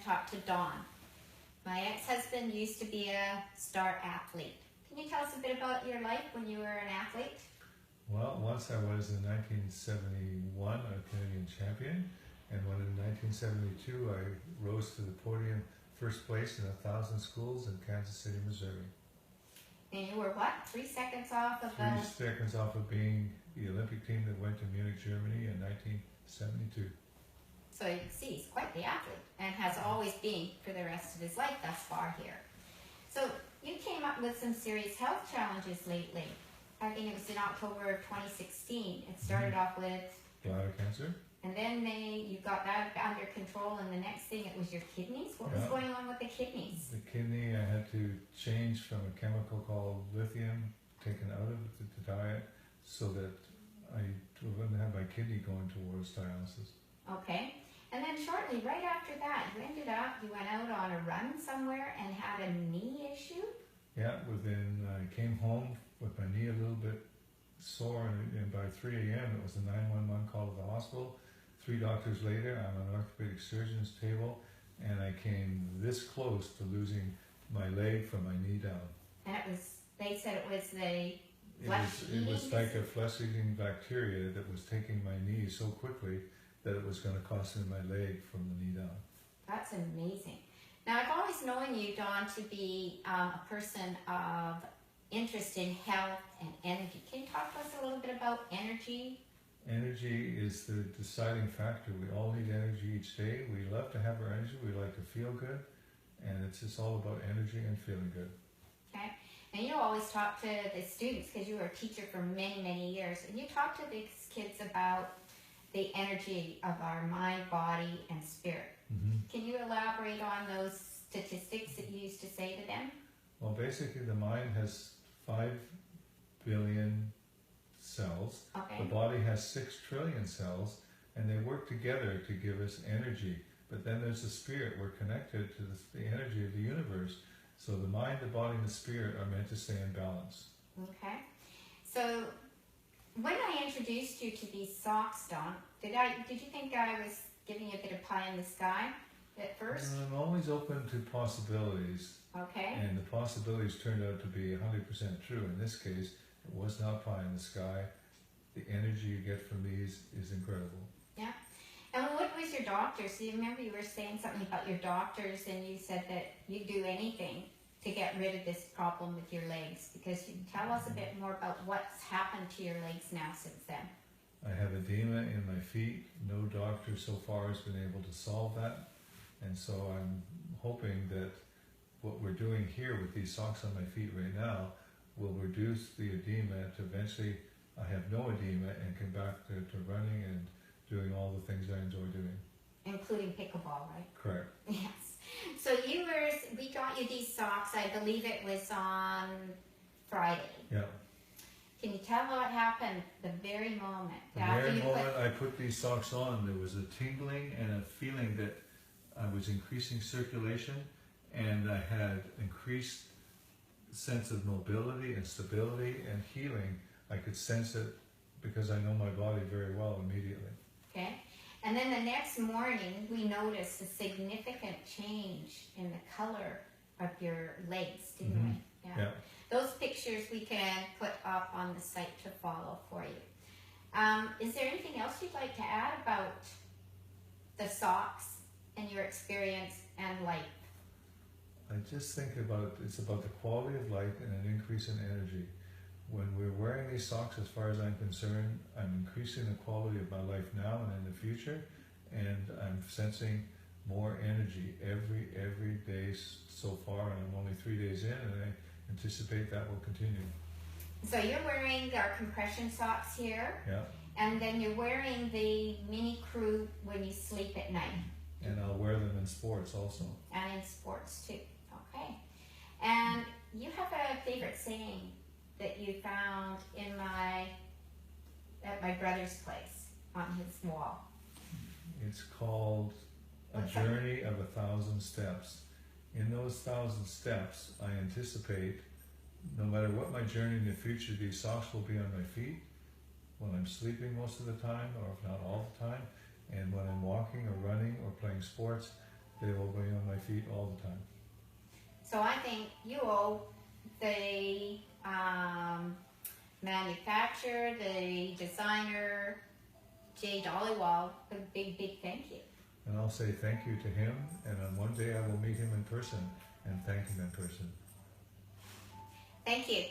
talk to Dawn. My ex-husband used to be a star athlete. Can you tell us a bit about your life when you were an athlete? Well, once I was in 1971 a Canadian champion, and when in 1972 I rose to the podium first place in 1,000 schools in Kansas City, Missouri. And you were what? 3 seconds off of 3 seconds off of being the Olympic team that went to Munich, Germany in 1972. So you can see he's quite the athlete and has always been for the rest of his life thus far here. So you came up with some serious health challenges lately. I think it was in October of 2016. It started off with Bladder cancer. and then you got that under control, and the next thing it was your kidneys. What was going on with the kidneys? The kidney, I had to change from a chemical called lithium, taken out of the diet, so that I wouldn't have my kidney going towards dialysis. Okay. And then shortly, right after that, you went out on a run somewhere and had a knee issue? Yeah, I came home with my knee a little bit sore, and by 3 a.m. it was a 911 call to the hospital. 3 doctors later, I'm on an orthopedic surgeon's table, and I came this close to losing my leg from my knee down. And they said it was the It was like a flesh-eating bacteria that was taking my knee so quickly that it was going to cost me my leg from the knee down. That's amazing. Now, I've always known you, Dawn, to be a person of interest in health and energy. Can you talk to us a little bit about energy? Energy is the deciding factor. We all need energy each day. We love to have our energy. We like to feel good. And it's just all about energy and feeling good. Okay. And you always talk to the students, because you were a teacher for many, many years, and you talk to these kids about the energy of our mind, body, and spirit. Can you elaborate on those statistics that you used to say to them? Well, basically the mind has 5 billion cells. Okay. The body has 6 trillion cells, and they work together to give us energy. But then there's the spirit. We're connected to the energy of the universe. So the mind, the body, and the spirit are meant to stay in balance. Okay. So when I introduced you to these socks, Dawn, did you think I was giving you a bit of pie in the sky at first? I'm always open to possibilities. Okay. And the possibilities turned out to be 100% true. In this case, it was not pie in the sky. The energy you get from these is incredible. Yeah. And what was your doctor? So you remember you were saying something about your doctors, and you said that you'd do anything to get rid of this problem with your legs. Because you can tell us a bit more about what's happened to your legs now since then. I have edema in my feet. No doctor so far has been able to solve that. And so I'm hoping that what we're doing here with these socks on my feet right now will reduce the edema to eventually I have no edema and come back to running and doing all the things I enjoy doing. Including pickleball, right? Correct. Yes. So we got you these socks, I believe it was on Friday. Yeah. Can you tell what happened the very moment? The very moment I put these socks on, there was a tingling and a feeling that I was increasing circulation, and I had increased sense of mobility and stability and healing. I could sense it because I know my body very well immediately. Okay. And then the next morning, we noticed a significant change in the color of your legs, didn't we? Yeah. Those pictures we can put up on the site to follow for you. Is there anything else you'd like to add about the socks and your experience and life? I just think it's about the quality of life and an increase in energy. When we're wearing these socks, as far as I'm concerned, I'm increasing the quality of my life now and in the future, and I'm sensing more energy every day so far, and I'm only 3 days in, and I anticipate that will continue. So you're wearing our compression socks here, yeah, and then you're wearing the Mini Crew when you sleep at night. And I'll wear them in sports also. And in sports too. Okay. And you have a favorite saying that you found at my brother's place on his wall. It's called A Journey of 1,000 Steps. In those 1,000 steps, I anticipate, no matter what my journey in the future, these socks will be on my feet when I'm sleeping most of the time, or if not all the time, and when I'm walking or running or playing sports, they will be on my feet all the time. So I think you owe the manufacturer, the designer, Jay Dollywall, a big, big thank you. And I'll say thank you to him, and on one day I will meet him in person and thank him in person. Thank you.